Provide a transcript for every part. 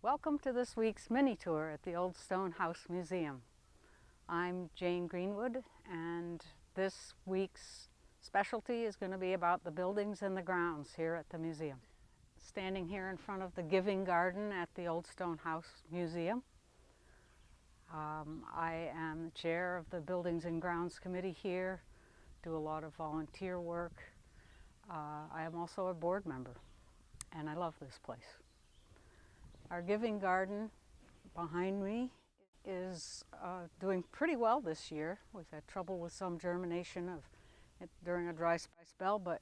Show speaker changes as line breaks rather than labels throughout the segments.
Welcome to this week's mini tour at the Old Stone House Museum. I'm Jane Greenwood, and this week's specialty is going to be about the buildings and the grounds here at the museum. Standing here in front of the Giving Garden at the Old Stone House Museum. I am the chair of the Buildings and Grounds Committee here, do a lot of volunteer work. I am also a board member, and I love this place. Our Giving Garden behind me is doing pretty well this year. We've had trouble with some germination during a dry spell, but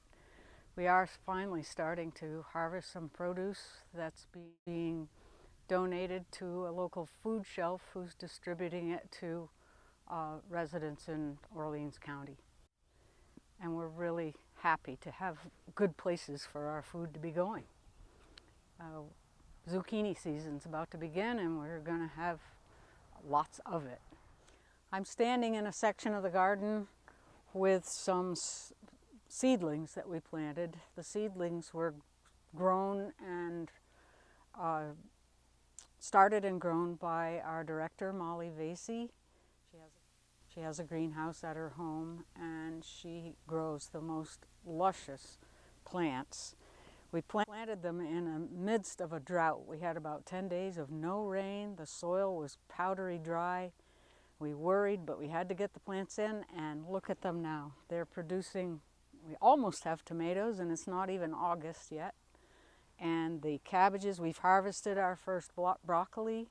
we are finally starting to harvest some produce that's being donated to a local food shelf who's distributing it to residents in Orleans County. And we're really happy to have good places for our food to be going. Zucchini season's about to begin, and we're going to have lots of it. I'm standing in a section of the garden with some seedlings that we planted. The seedlings were grown and started and grown by our director, Molly Vasey. She has a greenhouse at her home, and she grows the most luscious plants. We planted them in the midst of a drought. We had about 10 days of no rain. The soil was powdery dry. We worried, but we had to get the plants in, and look at them now. They're producing, we almost have tomatoes, and it's not even August yet. And the cabbages, we've harvested our first broccoli.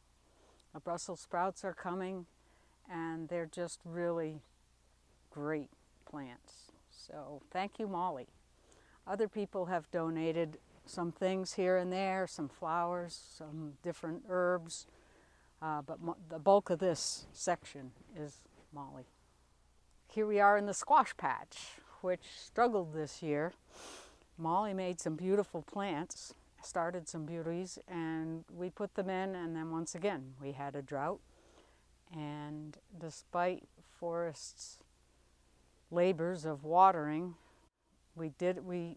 The Brussels sprouts are coming, and they're just really great plants. So thank you, Molly. Other people have donated some things here and there, some flowers, some different herbs, but the bulk of this section is Molly. Here we are in the squash patch, which struggled this year. Molly made some beautiful plants, started some beauties, and we put them in, and then once again we had a drought. And despite Forest's labors of watering, they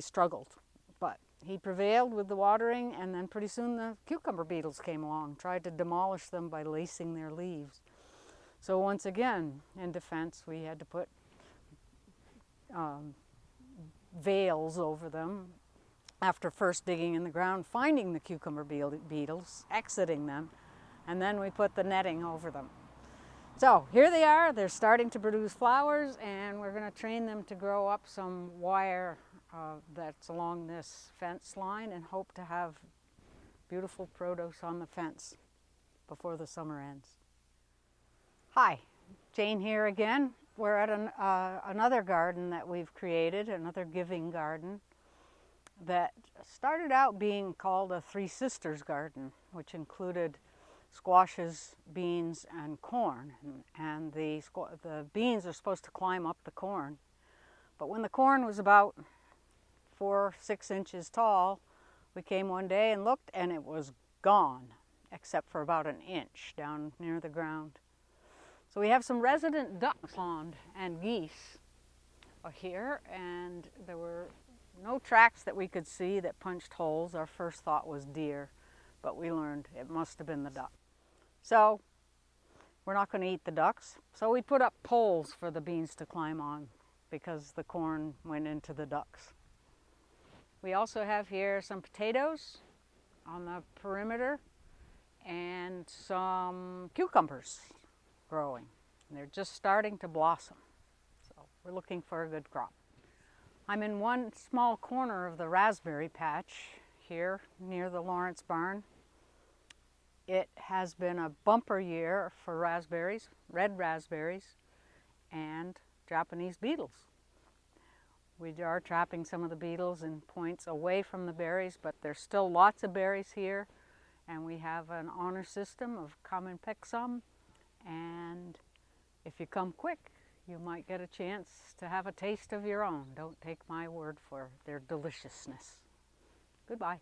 struggled, but he prevailed with the watering, and then pretty soon the cucumber beetles came along, tried to demolish them by lacing their leaves. So once again, in defense, we had to put veils over them after first digging in the ground, finding the cucumber beetles, exiting them, and then we put the netting over them. So here they are, they're starting to produce flowers, and we're going to train them to grow up some wire that's along this fence line, and hope to have beautiful produce on the fence before the summer ends. Hi, Jane here again. We're at another garden that we've created, another Giving Garden, that started out being called a Three Sisters Garden, which included squashes, beans, and corn. And the beans are supposed to climb up the corn. But when the corn was about 4 or 6 inches tall, we came one day and looked, and it was gone, except for about an inch down near the ground. So we have some resident ducks and geese here, and there were no tracks that we could see that punched holes. Our first thought was deer, but we learned it must have been the duck. So we're not going to eat the ducks. So we put up poles for the beans to climb on because the corn went into the ducks. We also have here some potatoes on the perimeter and some cucumbers growing. And they're just starting to blossom. So we're looking for a good crop. I'm in one small corner of the raspberry patch here near the Lawrence barn. It has been a bumper year for raspberries, red raspberries, and Japanese beetles. We are trapping some of the beetles in points away from the berries, but there's still lots of berries here, and we have an honor system of come and pick some, and if you come quick, you might get a chance to have a taste of your own. Don't take my word for their deliciousness. Goodbye.